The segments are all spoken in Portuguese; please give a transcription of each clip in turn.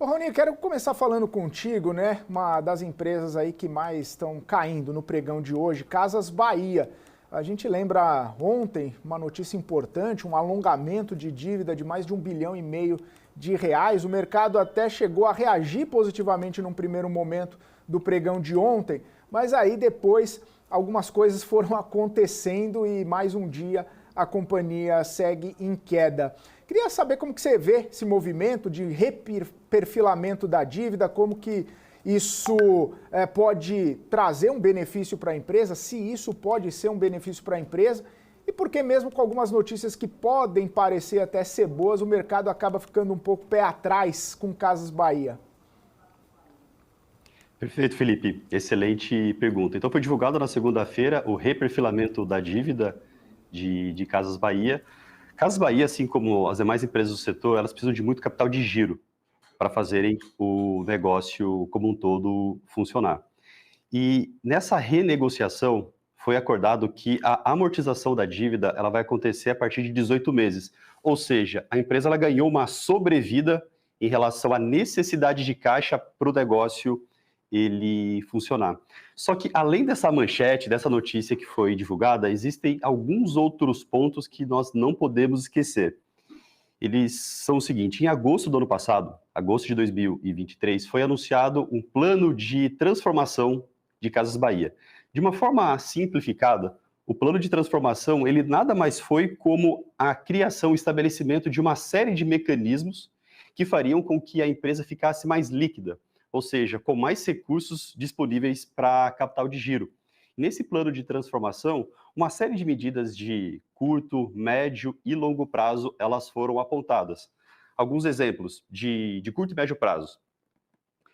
Ô, Rony, quero começar falando contigo, né? Uma das empresas aí que mais estão caindo no pregão de hoje, Casas Bahia. A gente lembra ontem uma notícia importante, um alongamento de dívida de mais de 1,5 bilhão de reais. O mercado até chegou a reagir positivamente num primeiro momento do pregão de ontem, mas aí depois algumas coisas foram acontecendo e mais um dia a companhia segue em queda. Queria saber como que você vê esse movimento de reperfilamento da dívida, como que isso pode trazer um benefício para a empresa, se isso pode ser um benefício para a empresa, e porque mesmo com algumas notícias que podem parecer até ser boas, o mercado acaba ficando um pouco pé atrás com Casas Bahia. Perfeito, Felipe. Excelente pergunta. Então, foi divulgado na segunda-feira o reperfilamento da dívida de Casas Bahia. Casas Bahia, assim como as demais empresas do setor, elas precisam de muito capital de giro para fazerem o negócio como um todo funcionar. E nessa renegociação, foi acordado que a amortização da dívida ela vai acontecer a partir de 18 meses. Ou seja, a empresa ela ganhou uma sobrevida em relação à necessidade de caixa para o negócio ele funcionar. Só que além dessa manchete, dessa notícia que foi divulgada, existem alguns outros pontos que nós não podemos esquecer. Eles são o seguinte: em agosto do ano passado, agosto de 2023, foi anunciado um plano de transformação de Casas Bahia. De uma forma simplificada, o plano de transformação, ele nada mais foi como a criação e estabelecimento de uma série de mecanismos que fariam com que a empresa ficasse mais líquida, ou seja, com mais recursos disponíveis para capital de giro. Nesse plano de transformação, uma série de medidas de curto, médio e longo prazo, elas foram apontadas. Alguns exemplos de curto e médio prazo: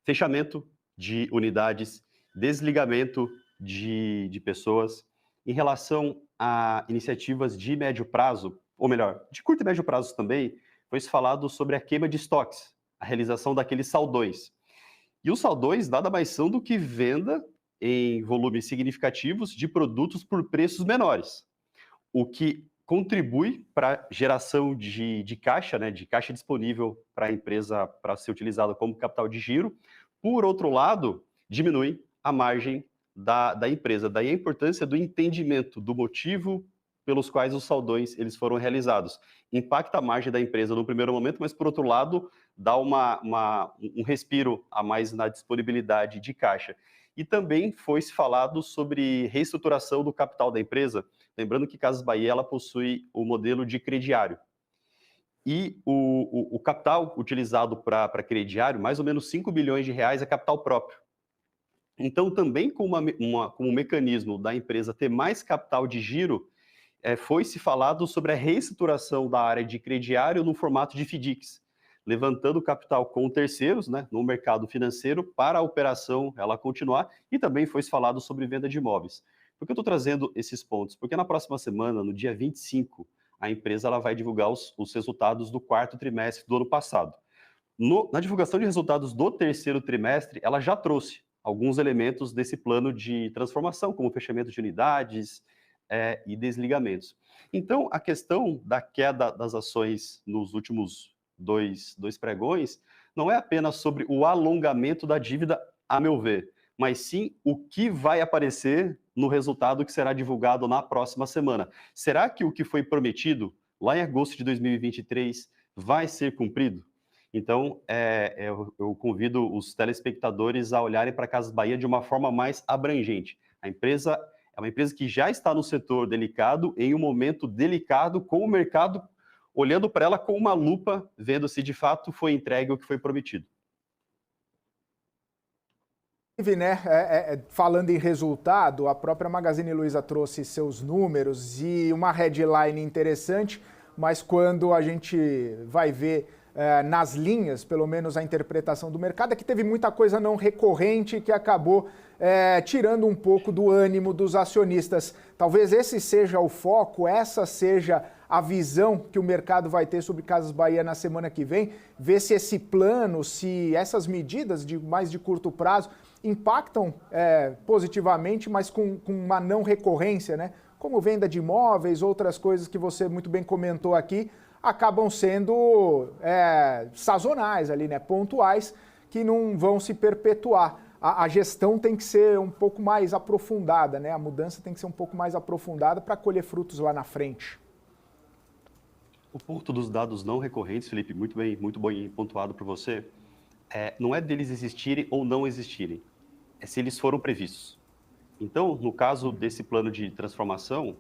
fechamento de unidades, desligamento de pessoas. Em relação a iniciativas de médio prazo, ou melhor, de curto e médio prazo também, foi falado sobre a queima de estoques, a realização daqueles saldões. E os saldões nada mais são do que venda em volumes significativos de produtos por preços menores, o que contribui para a geração de caixa, né, de caixa disponível para a empresa para ser utilizada como capital de giro. Por outro lado, diminui a margem da empresa. Daí a importância do entendimento do motivo pelos quais os saldões eles foram realizados. Impacta a margem da empresa no primeiro momento, mas por outro lado, dá um respiro a mais na disponibilidade de caixa. E também foi se falado sobre reestruturação do capital da empresa, lembrando que Casas Bahia ela possui o modelo de crediário. E o capital utilizado para crediário, mais ou menos 5 bilhões de reais, é capital próprio. Então, também com um mecanismo da empresa ter mais capital de giro, foi se falado sobre a reestruturação da área de crediário no formato de FDICs, levantando capital com terceiros, né, no mercado financeiro para a operação ela continuar, e também foi falado sobre venda de imóveis. Por que eu estou trazendo esses pontos? Porque na próxima semana, no dia 25, a empresa ela vai divulgar os resultados do quarto trimestre do ano passado. Na divulgação de resultados do terceiro trimestre, ela já trouxe alguns elementos desse plano de transformação, como fechamento de unidades e desligamentos. Então, a questão da queda das ações nos últimos dois pregões não é apenas sobre o alongamento da dívida, a meu ver, mas sim o que vai aparecer no resultado que será divulgado na próxima semana. Será que o que foi prometido lá em agosto de 2023 vai ser cumprido? Então, eu convido os telespectadores a olharem para a Casas Bahia de uma forma mais abrangente. A empresa é uma empresa que já está no setor delicado, em um momento delicado, com o mercado olhando para ela com uma lupa, vendo se de fato foi entregue o que foi prometido. Né, falando em resultado, a própria Magazine Luiza trouxe seus números e uma headline interessante, mas quando a gente vai ver nas linhas, pelo menos a interpretação do mercado, é que teve muita coisa não recorrente que acabou tirando um pouco do ânimo dos acionistas. Talvez esse seja o foco, essa seja a visão que o mercado vai ter sobre Casas Bahia na semana que vem, ver se esse plano, se essas medidas mais de curto prazo impactam positivamente, mas com uma não recorrência, né? Como venda de imóveis, outras coisas que você muito bem comentou aqui, acabam sendo sazonais ali, né, pontuais, que não vão se perpetuar. A gestão tem que ser um pouco mais aprofundada, né? A mudança tem que ser um pouco mais aprofundada para colher frutos lá na frente. O ponto dos dados não recorrentes, Felipe, muito bem pontuado por você, não é deles existirem ou não existirem, é se eles foram previstos. Então, no caso desse plano de transformação,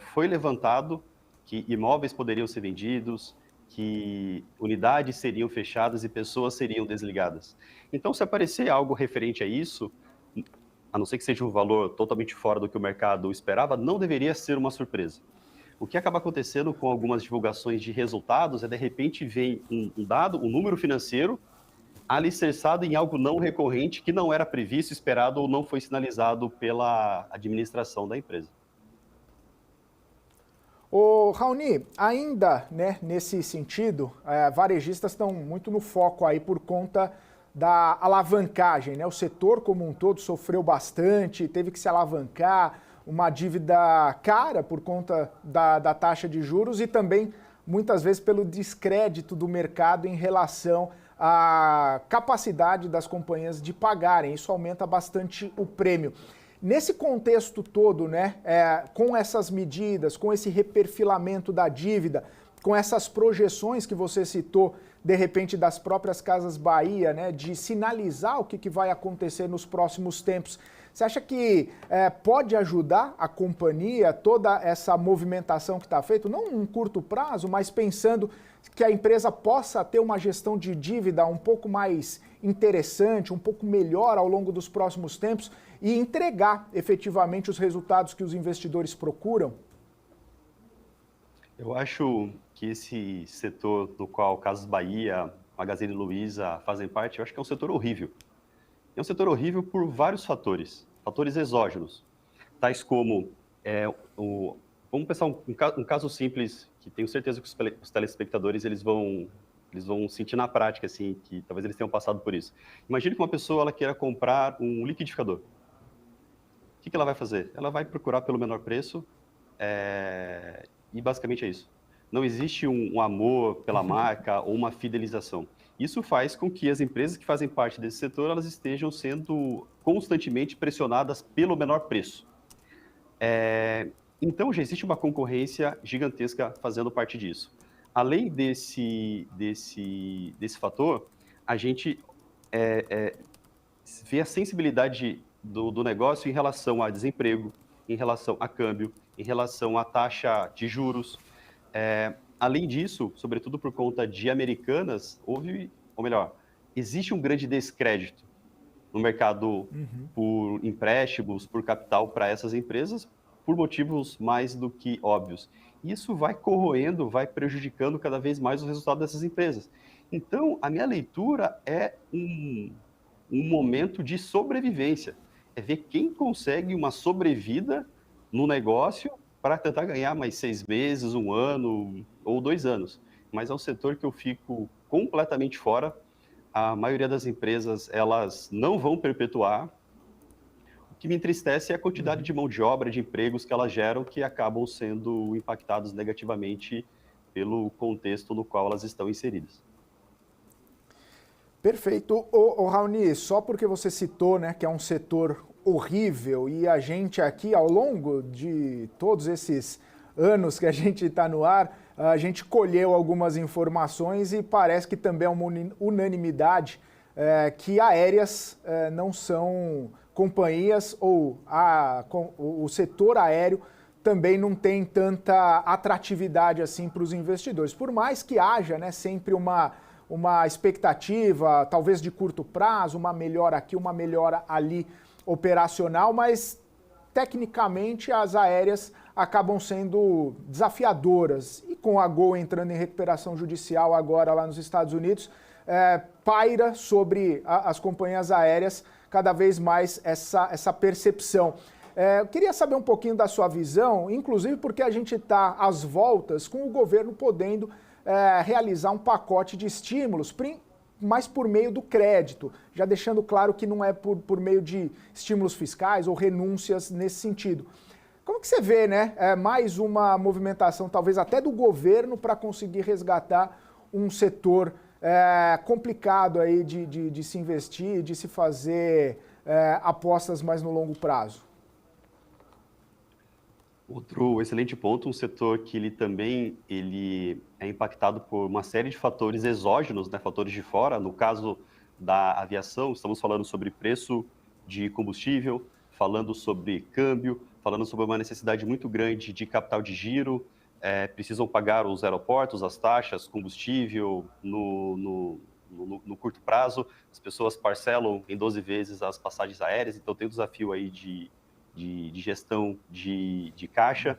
foi levantado que imóveis poderiam ser vendidos, que unidades seriam fechadas e pessoas seriam desligadas. Então, se aparecer algo referente a isso, a não ser que seja um valor totalmente fora do que o mercado esperava, não deveria ser uma surpresa. O que acaba acontecendo com algumas divulgações de resultados de repente, vem um dado, um número financeiro, alicerçado em algo não recorrente que não era previsto, esperado ou não foi sinalizado pela administração da empresa. Ô, Raoni, ainda, né, nesse sentido, varejistas estão muito no foco aí por conta da alavancagem, né? O setor como um todo sofreu bastante, teve que se alavancar, uma dívida cara por conta da taxa de juros e também, muitas vezes, pelo descrédito do mercado em relação à capacidade das companhias de pagarem. Isso aumenta bastante o prêmio. Nesse contexto todo, né, com essas medidas, com esse reperfilamento da dívida, com essas projeções que você citou, de repente, das próprias Casas Bahia, né, de sinalizar o que vai acontecer nos próximos tempos, você acha que pode ajudar a companhia, toda essa movimentação que está feita, não em curto prazo, mas pensando que a empresa possa ter uma gestão de dívida um pouco mais interessante, um pouco melhor ao longo dos próximos tempos e entregar efetivamente os resultados que os investidores procuram? Eu acho que esse setor do qual Casas Bahia, Magazine Luiza fazem parte, eu acho que é um setor horrível. É um setor horrível por vários fatores exógenos, tais como, vamos pensar um caso simples, que tenho certeza que os telespectadores eles vão sentir na prática, assim, que talvez eles tenham passado por isso. Imagine que uma pessoa ela queira comprar um liquidificador. O que ela vai fazer? Ela vai procurar pelo menor preço, e basicamente é isso. Não existe um amor pela marca ou uma fidelização. Isso faz com que as empresas que fazem parte desse setor elas estejam sendo constantemente pressionadas pelo menor preço. Então, já existe uma concorrência gigantesca fazendo parte disso. Além desse fator, a gente vê a sensibilidade do negócio em relação a desemprego, em relação a câmbio, em relação à taxa de juros. Além disso, sobretudo por conta de Americanas, existe um grande descrédito no mercado por empréstimos, por capital para essas empresas, por motivos mais do que óbvios. Isso vai corroendo, vai prejudicando cada vez mais os resultados dessas empresas. Então, a minha leitura é um momento de sobrevivência. É ver quem consegue uma sobrevida no negócio para tentar ganhar mais 6 meses, 1 ano ou 2 anos. Mas é um setor que eu fico completamente fora. A maioria das empresas, elas não vão perpetuar. O que me entristece é a quantidade de mão de obra, de empregos que elas geram, que acabam sendo impactados negativamente pelo contexto no qual elas estão inseridas. Perfeito. Ô Raoni, só porque você citou, né, que é um setor horrível e a gente aqui, ao longo de todos esses anos que a gente está no ar, a gente colheu algumas informações e parece que também é uma unanimidade que aéreas não são companhias ou o setor aéreo também não tem tanta atratividade assim para os investidores. Por mais que haja, né, sempre uma expectativa, talvez de curto prazo, uma melhora aqui, uma melhora ali operacional, mas tecnicamente as aéreas acabam sendo desafiadoras. E com a Gol entrando em recuperação judicial agora lá nos Estados Unidos, paira sobre as companhias aéreas cada vez mais essa percepção. Eu queria saber um pouquinho da sua visão, inclusive porque a gente está às voltas com o governo podendo realizar um pacote de estímulos, mas por meio do crédito, já deixando claro que não é por meio de estímulos fiscais ou renúncias nesse sentido. Como que você vê, né? Mais uma movimentação, talvez até do governo, para conseguir resgatar um setor complicado aí de se investir, de se fazer apostas mais no longo prazo? Outro excelente ponto, um setor que ele é impactado por uma série de fatores exógenos, né, fatores de fora. No caso da aviação, estamos falando sobre preço de combustível, falando sobre câmbio, falando sobre uma necessidade muito grande de capital de giro, precisam pagar os aeroportos, as taxas, combustível no curto prazo, as pessoas parcelam em 12 vezes as passagens aéreas, então tem um desafio aí de gestão de caixa.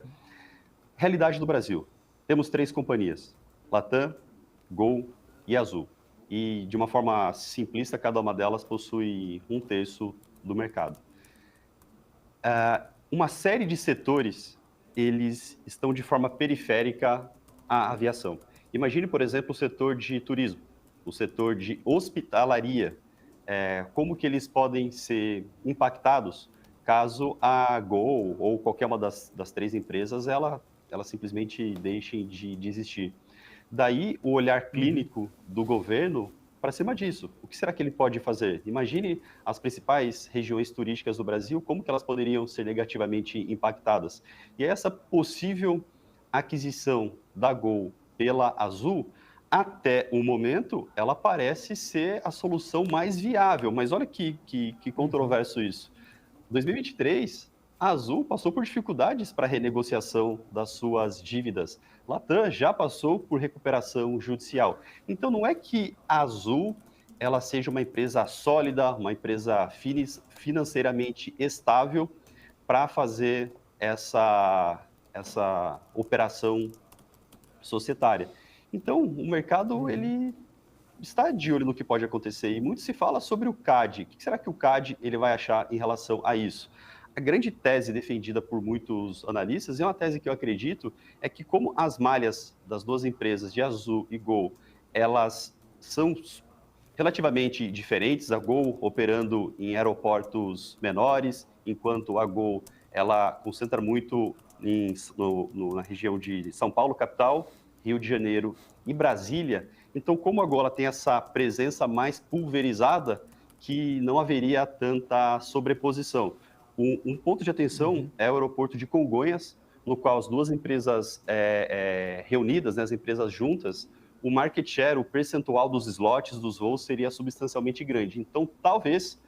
Realidade do Brasil. Temos 3 companhias, Latam, Gol e Azul. E, de uma forma simplista, cada uma delas possui 1/3 do mercado. Uma série de setores, eles estão de forma periférica à aviação. Imagine, por exemplo, o setor de turismo, o setor de hospitalaria, como que eles podem ser impactados caso a Gol ou qualquer uma das 3 empresas, ela simplesmente deixe de existir. Daí o olhar clínico do governo para cima disso. O que será que ele pode fazer? Imagine as principais regiões turísticas do Brasil, como que elas poderiam ser negativamente impactadas. E essa possível aquisição da Gol pela Azul, até o momento, ela parece ser a solução mais viável. Mas olha que controverso isso. 2023, a Azul passou por dificuldades para a renegociação das suas dívidas. Latam já passou por recuperação judicial. Então, não é que a Azul ela seja uma empresa sólida, uma empresa financeiramente estável para fazer essa operação societária. Então, o mercado ele está de olho no que pode acontecer e muito se fala sobre o CAD. O que será que o CAD ele vai achar em relação a isso? A grande tese defendida por muitos analistas, e é uma tese que eu acredito, é que como as malhas das 2 empresas, de Azul e Gol, elas são relativamente diferentes, a Gol operando em aeroportos menores, enquanto a Gol ela concentra muito na região de São Paulo, capital, Rio de Janeiro e Brasília. Então, como a Gol ela tem essa presença mais pulverizada, que não haveria tanta sobreposição. Um ponto de atenção é o aeroporto de Congonhas, no qual as 2 empresas reunidas, né, as empresas juntas, o market share, o percentual dos slots dos voos seria substancialmente grande. Então, talvez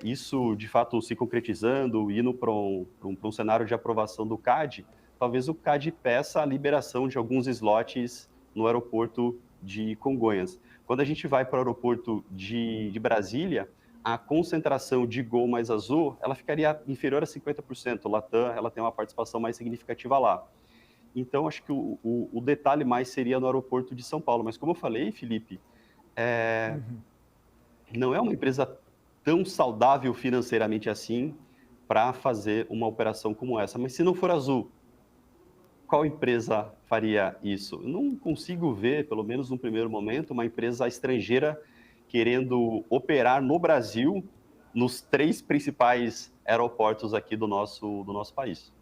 isso, de fato, se concretizando, indo para um cenário de aprovação do CAD, talvez o CAD peça a liberação de alguns slots no aeroporto de Congonhas. Quando a gente vai para o aeroporto de Brasília, a concentração de Gol mais Azul, ela ficaria inferior a 50%. O Latam, ela tem uma participação mais significativa lá. Então, acho que o detalhe mais seria no aeroporto de São Paulo. Mas, como eu falei, Felipe, não é uma empresa tão saudável financeiramente assim para fazer uma operação como essa. Mas se não for Azul, qual empresa faria isso? Eu não consigo ver, pelo menos no primeiro momento, uma empresa estrangeira querendo operar no Brasil, nos 3 principais aeroportos aqui do nosso país.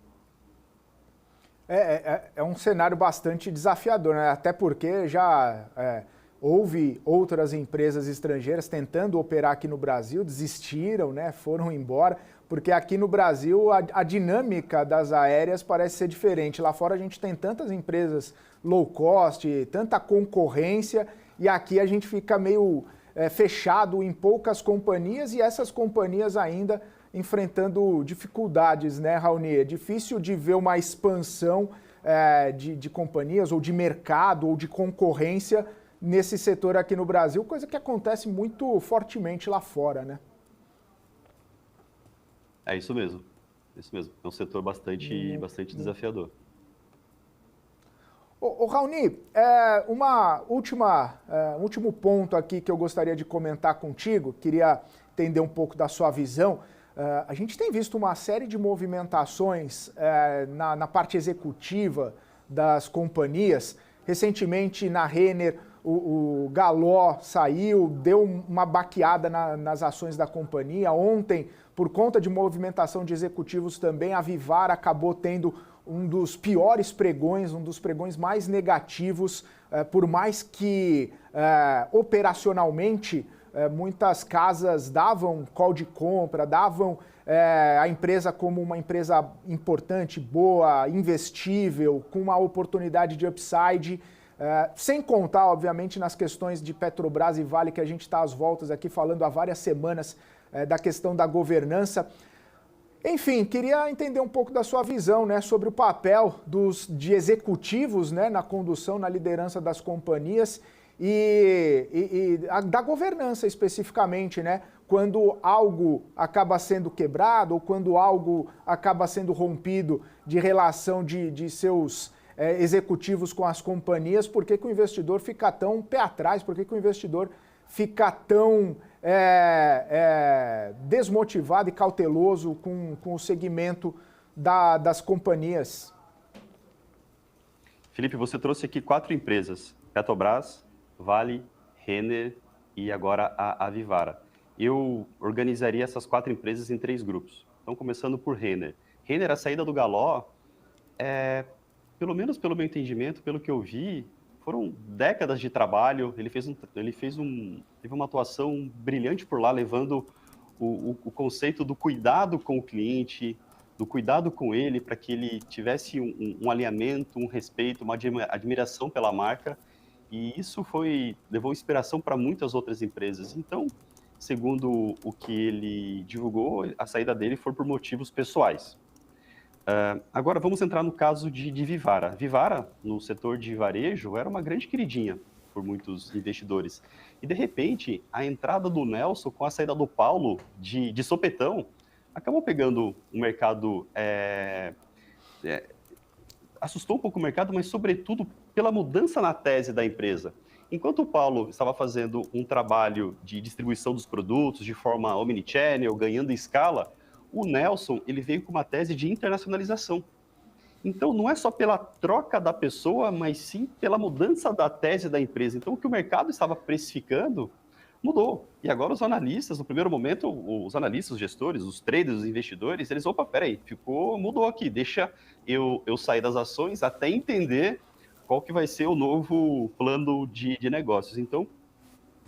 É um cenário bastante desafiador, né? Até porque já houve outras empresas estrangeiras tentando operar aqui no Brasil, desistiram, né? Foram embora, porque aqui no Brasil a dinâmica das aéreas parece ser diferente. Lá fora a gente tem tantas empresas low cost, tanta concorrência, e aqui a gente fica meio fechado em poucas companhias e essas companhias ainda enfrentando dificuldades, né, Raoni? É difícil de ver uma expansão de companhias ou de mercado ou de concorrência nesse setor aqui no Brasil, coisa que acontece muito fortemente lá fora, né? É isso mesmo. É um setor bastante desafiador. Ô Raoni, um último ponto aqui que eu gostaria de comentar contigo, queria entender um pouco da sua visão. A gente tem visto uma série de movimentações na parte executiva das companhias. Recentemente, na Renner, o Galó saiu, deu uma baqueada nas ações da companhia. Ontem, por conta de movimentação de executivos também, a Vivara acabou tendo um dos piores pregões, um dos pregões mais negativos, por mais que operacionalmente muitas casas davam call de compra, davam a empresa como uma empresa importante, boa, investível, com uma oportunidade de upside, sem contar, obviamente, nas questões de Petrobras e Vale, que a gente está às voltas aqui falando há várias semanas da questão da governança. Enfim, queria entender um pouco da sua visão, né, sobre o papel de executivos, né, na condução, na liderança das companhias e da governança especificamente, né, quando algo acaba sendo quebrado ou quando algo acaba sendo rompido de relação de seus executivos com as companhias, por que o investidor fica tão pé atrás, por que o investidor fica tão desmotivado e cauteloso com o segmento das companhias? Felipe, você trouxe aqui 4 empresas, Petrobras, Vale, Renner e agora a Vivara. Eu organizaria essas 4 empresas em 3 grupos. Então, começando por Renner. Renner, a saída do Galó, pelo menos pelo meu entendimento, pelo que eu vi, foram décadas de trabalho. Ele teve uma atuação brilhante por lá, levando o conceito do cuidado com o cliente, do cuidado com ele, para que ele tivesse um alinhamento, um respeito, uma admiração pela marca. E isso levou inspiração para muitas outras empresas. Então, segundo o que ele divulgou, a saída dele foi por motivos pessoais. Agora, vamos entrar no caso de Vivara. Vivara, no setor de varejo, era uma grande queridinha por muitos investidores. E, de repente, a entrada do Nelson com a saída do Paulo de sopetão acabou pegando o mercado, assustou um pouco o mercado, mas, sobretudo, pela mudança na tese da empresa. Enquanto o Paulo estava fazendo um trabalho de distribuição dos produtos de forma omnichannel, ganhando escala, o Nelson ele veio com uma tese de internacionalização. Então, não é só pela troca da pessoa, mas sim pela mudança da tese da empresa. Então, o que o mercado estava precificando mudou. E agora os analistas, no primeiro momento, os analistas, os gestores, os traders, os investidores, eles, peraí, mudou aqui, deixa eu sair das ações até entender qual que vai ser o novo plano de negócios. Então,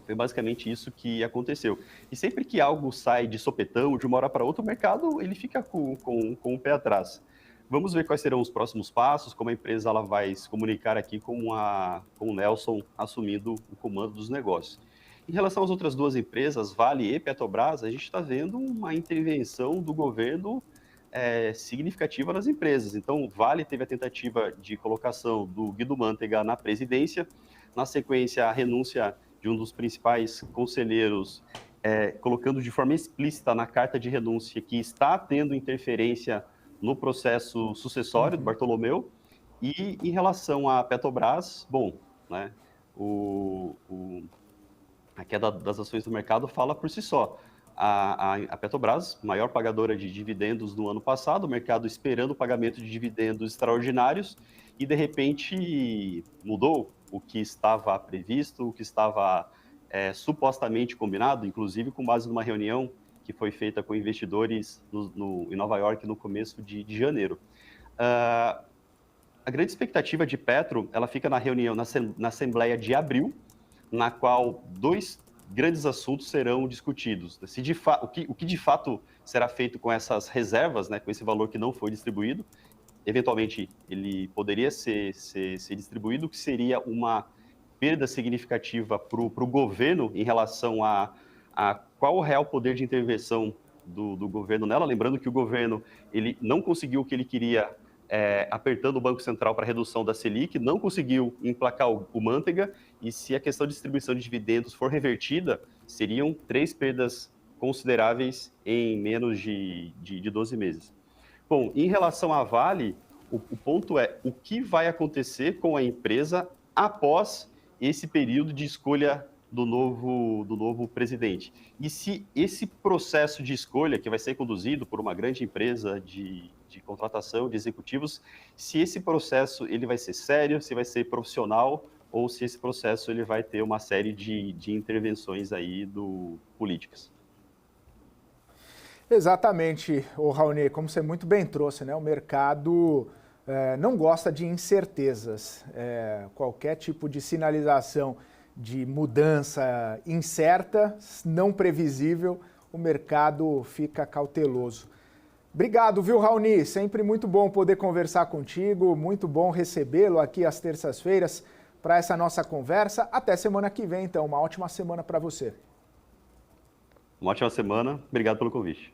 foi basicamente isso que aconteceu. E sempre que algo sai de sopetão, de uma hora para outra, o mercado ele fica com o pé atrás. Vamos ver quais serão os próximos passos, como a empresa ela vai se comunicar aqui com o Nelson assumindo o comando dos negócios. Em relação às outras 2 empresas, Vale e Petrobras, a gente está vendo uma intervenção do governo significativa nas empresas. Então, Vale teve a tentativa de colocação do Guido Mantega na presidência, na sequência, a renúncia de um dos principais conselheiros, colocando de forma explícita na carta de renúncia que está tendo interferência no processo sucessório do Bartolomeu. E em relação à Petrobras, bom, né, a queda das ações do mercado fala por si só. A Petrobras, maior pagadora de dividendos no ano passado, o mercado esperando o pagamento de dividendos extraordinários, e de repente mudou o que estava previsto, o que estava supostamente combinado, inclusive com base numa reunião que foi feita com investidores em Nova York no começo de janeiro. A grande expectativa de Petro, ela fica na reunião, na Assembleia de abril, na qual 2 grandes assuntos serão discutidos. O que de fato será feito com essas reservas, né, com esse valor que não foi distribuído. Eventualmente, ele poderia ser distribuído, que seria uma perda significativa para o governo em relação a qual o real poder de intervenção do governo nela. Lembrando que o governo ele não conseguiu o que ele queria, apertando o Banco Central para a redução da Selic, não conseguiu emplacar o Mantega, e se a questão de distribuição de dividendos for revertida, seriam 3 perdas consideráveis em menos de 12 meses. Bom, em relação à Vale, o ponto é o que vai acontecer com a empresa após esse período de escolha do novo presidente. E se esse processo de escolha, que vai ser conduzido por uma grande empresa de contratação de executivos, se esse processo ele vai ser sério, se vai ser profissional, ou se esse processo ele vai ter uma série de intervenções aí políticas. Exatamente, o Raoni, como você muito bem trouxe, né? O mercado não gosta de incertezas. Qualquer tipo de sinalização de mudança incerta, não previsível, o mercado fica cauteloso. Obrigado, viu, Raoni? Sempre muito bom poder conversar contigo, muito bom recebê-lo aqui às terças-feiras para essa nossa conversa. Até semana que vem, então. Uma ótima semana para você. Uma ótima semana. Obrigado pelo convite.